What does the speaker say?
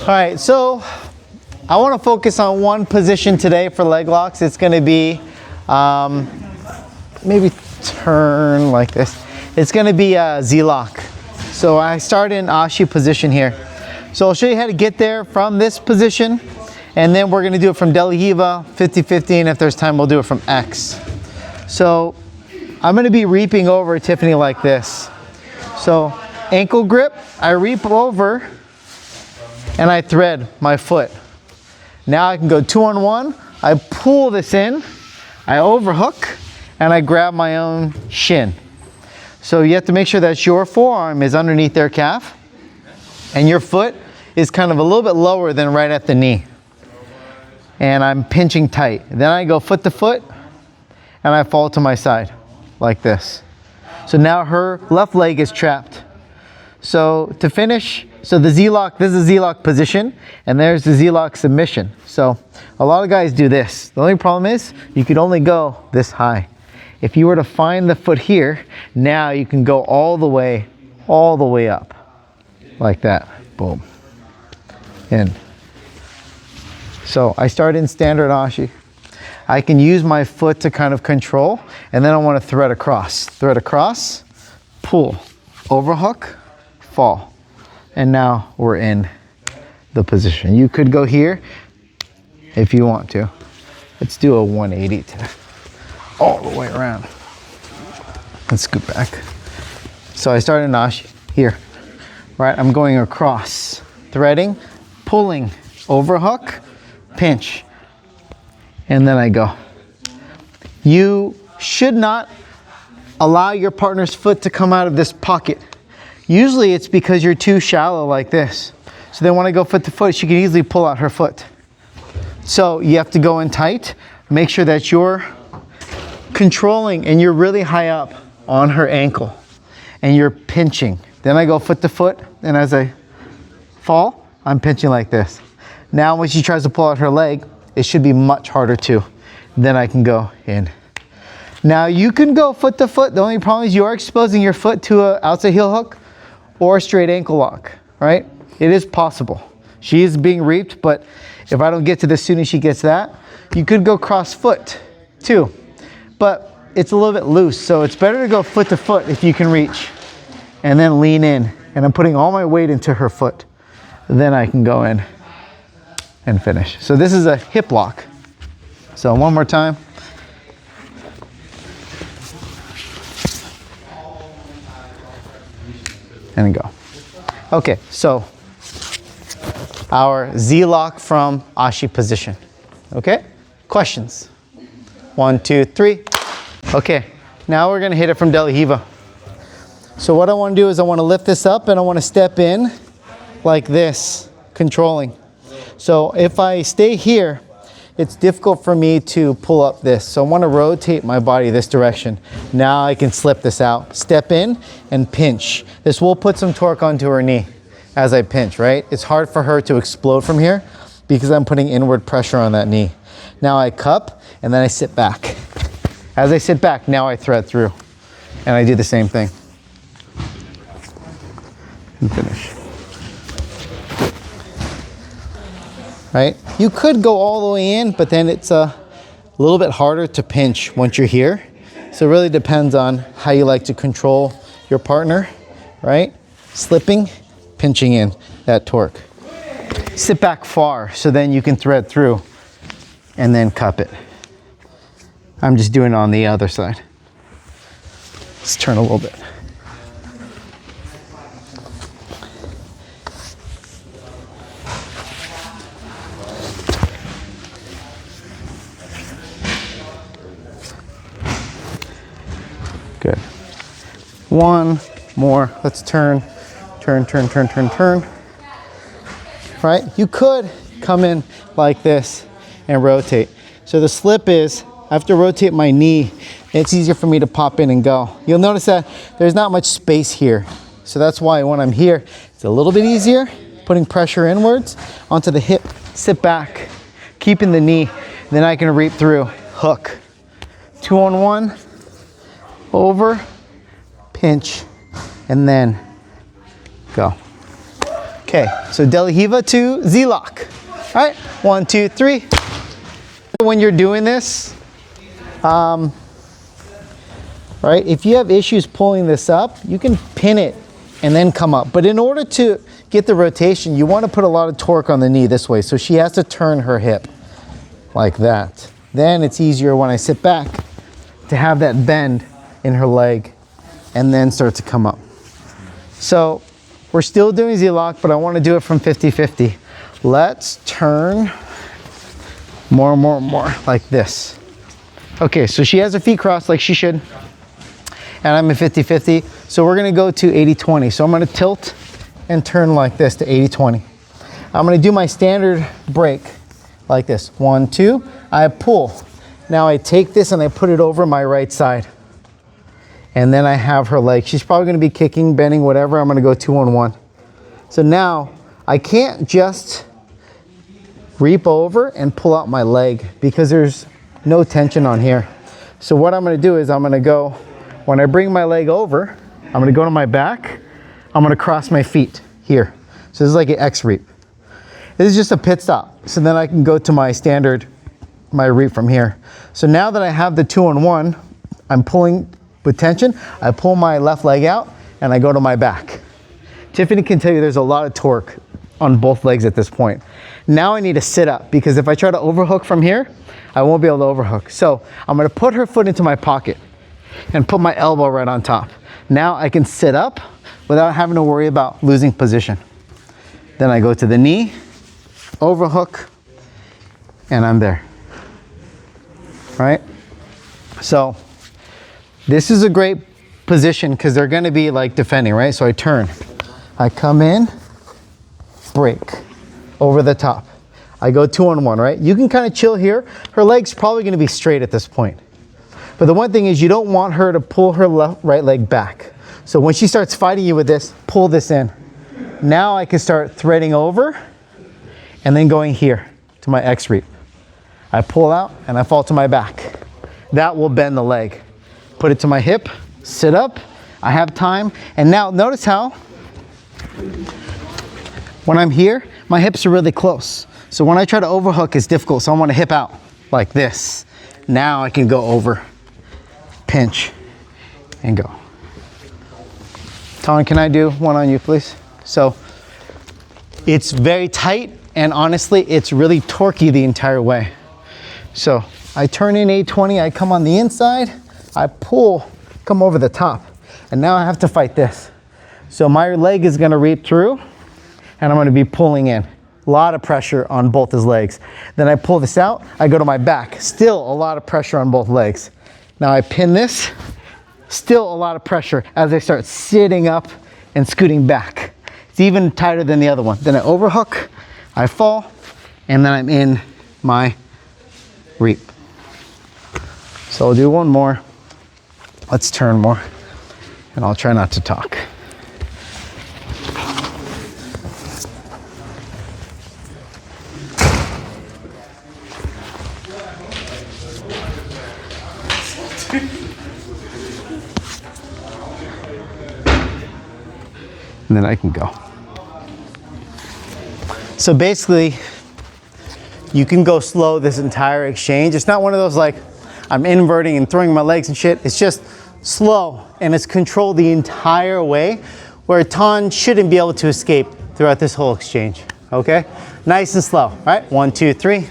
All right, so I want to focus on one position today for leg locks. It's going to be maybe turn like this. It's going to be a Z-lock. So I start in Ashi position here. So I'll show you how to get there from this position, and then we're going to do it from Delihiva, 50-50, and if there's time we'll do it from X. So I'm going to be reaping over Tiffany like this. So ankle grip, I reap over and I thread my foot. Now I can go 2-on-1, I pull this in, I overhook, and I grab my own shin. So you have to make sure that your forearm is underneath their calf and your foot is kind of a little bit lower than right at the knee. And I'm pinching tight. Then I go foot to foot and I fall to my side like this. So now her left leg is trapped. So to finish, so the Z-lock, this is the Z-lock position, and there's the Z-lock submission. So a lot of guys do this. The only problem is you could only go this high. If you were to find the foot here, now you can go all the way up, like that, boom, in. So I start in standard Ashi. I can use my foot to kind of control, and then I want to thread across, pull, overhook, fall. And now we're in the position. You could go here if you want to. Let's do a 180 to all the way around. Let's scoot back. So I started in Ashi here, right? I'm going across, threading, pulling, overhook, pinch, and then I go. You should not allow your partner's foot to come out of this pocket. Usually it's because you're too shallow like this. So then when I go foot to foot, she can easily pull out her foot. So you have to go in tight, make sure that you're controlling and you're really high up on her ankle and you're pinching. Then I go foot to foot, and as I fall, I'm pinching like this. Now when she tries to pull out her leg, it should be much harder too. Then I can go in. Now you can go foot to foot. The only problem is you are exposing your foot to an outside heel hook or a straight ankle lock, right? It is possible. She is being reaped, but if I don't get to this soon as she gets that, you could go cross foot too. But it's a little bit loose, so it's better to go foot to foot if you can reach, and then lean in. And I'm putting all my weight into her foot. Then I can go in and finish. So this is a hip lock. So one more time. And go. Okay, so our Z-lock from Ashi position. Okay, questions? 1, 2, 3. Okay, now we're gonna hit it from Delihiva. So what I wanna do is I wanna lift this up and I wanna step in like this, controlling. So if I stay here, it's difficult for me to pull up this. So I wanna rotate my body this direction. Now I can slip this out. Step in and pinch. This will put some torque onto her knee as I pinch, right? It's hard for her to explode from here because I'm putting inward pressure on that knee. Now I cup and then I sit back. As I sit back, now I thread through. And I do the same thing. And finish. Right? You could go all the way in, but then it's a little bit harder to pinch once you're here. So it really depends on how you like to control your partner, right? Slipping, pinching in that torque. Sit back far so then you can thread through and then cup it. I'm just doing it on the other side. Let's turn a little bit. Good. One more. Let's turn. Right? You could come in like this and rotate. So the slip is, I have to rotate my knee. It's easier for me to pop in and go. You'll notice that there's not much space here. So that's why when I'm here, it's a little bit easier, putting pressure inwards onto the hip, sit back, keeping the knee, then I can reap through, hook. 2-on-1, over, pinch, and then go. Okay, so Delahiva to Z-lock. All right, 1, 2, 3. When you're doing this, right, if you have issues pulling this up, you can pin it and then come up. But in order to get the rotation, you want to put a lot of torque on the knee this way. So she has to turn her hip like that. Then it's easier when I sit back to have that bend in her leg and then start to come up. So we're still doing Z-lock, but I want to do it from 50-50. Let's turn more, like this. Okay, so she has her feet crossed like she should. And I'm in 50-50. So we're gonna go to 80-20. So I'm gonna tilt and turn like this to 80-20. I'm gonna do my standard break like this. 1, 2, I pull. Now I take this and I put it over my right side. And then I have her leg. She's probably gonna be kicking, bending, whatever. I'm gonna go 2-on-1. So now I can't just reap over and pull out my leg because there's no tension on here. So what I'm gonna do is I'm gonna go, when I bring my leg over, I'm gonna go to my back, I'm gonna cross my feet here. So this is like an X reap. This is just a pit stop. So then I can go to my standard, my reap from here. So now that I have the 2-on-1, I'm pulling with tension, I pull my left leg out and I go to my back. Tiffany can tell you there's a lot of torque on both legs at this point. Now I need to sit up because if I try to overhook from here, I won't be able to overhook. So I'm gonna put her foot into my pocket and put my elbow right on top. Now I can sit up without having to worry about losing position. Then I go to the knee, overhook, and I'm there, right? So this is a great position because they're gonna be like defending, right? So I turn, I come in, break, over the top. I go 2-on-1, right? You can kind of chill here. Her leg's probably gonna be straight at this point. But the one thing is you don't want her to pull her right leg back. So when she starts fighting you with this, pull this in. Now I can start threading over and then going here to my X reap. I pull out and I fall to my back. That will bend the leg. Put it to my hip, sit up, I have time. And now notice how when I'm here, my hips are really close. So when I try to overhook, it's difficult. So I want to hip out like this. Now I can go over, pinch, and go. Ton, can I do one on you, please? So it's very tight, and honestly, it's really torquey the entire way. So I turn in 820, I come on the inside, I pull, come over the top, and now I have to fight this. So my leg is gonna reap through, and I'm gonna be pulling in. A lot of pressure on both his legs. Then I pull this out, I go to my back. Still a lot of pressure on both legs. Now I pin this, still a lot of pressure as I start sitting up and scooting back. It's even tighter than the other one. Then I overhook, I fall, and then I'm in my reap. So I'll do one more. Let's turn more, and I'll try not to talk. And then I can go. So basically, you can go slow this entire exchange. It's not one of those like, I'm inverting and throwing my legs and shit. It's just slow, and it's controlled the entire way, where Ton shouldn't be able to escape throughout this whole exchange, okay? Nice and slow, all right? 1, 2, 3.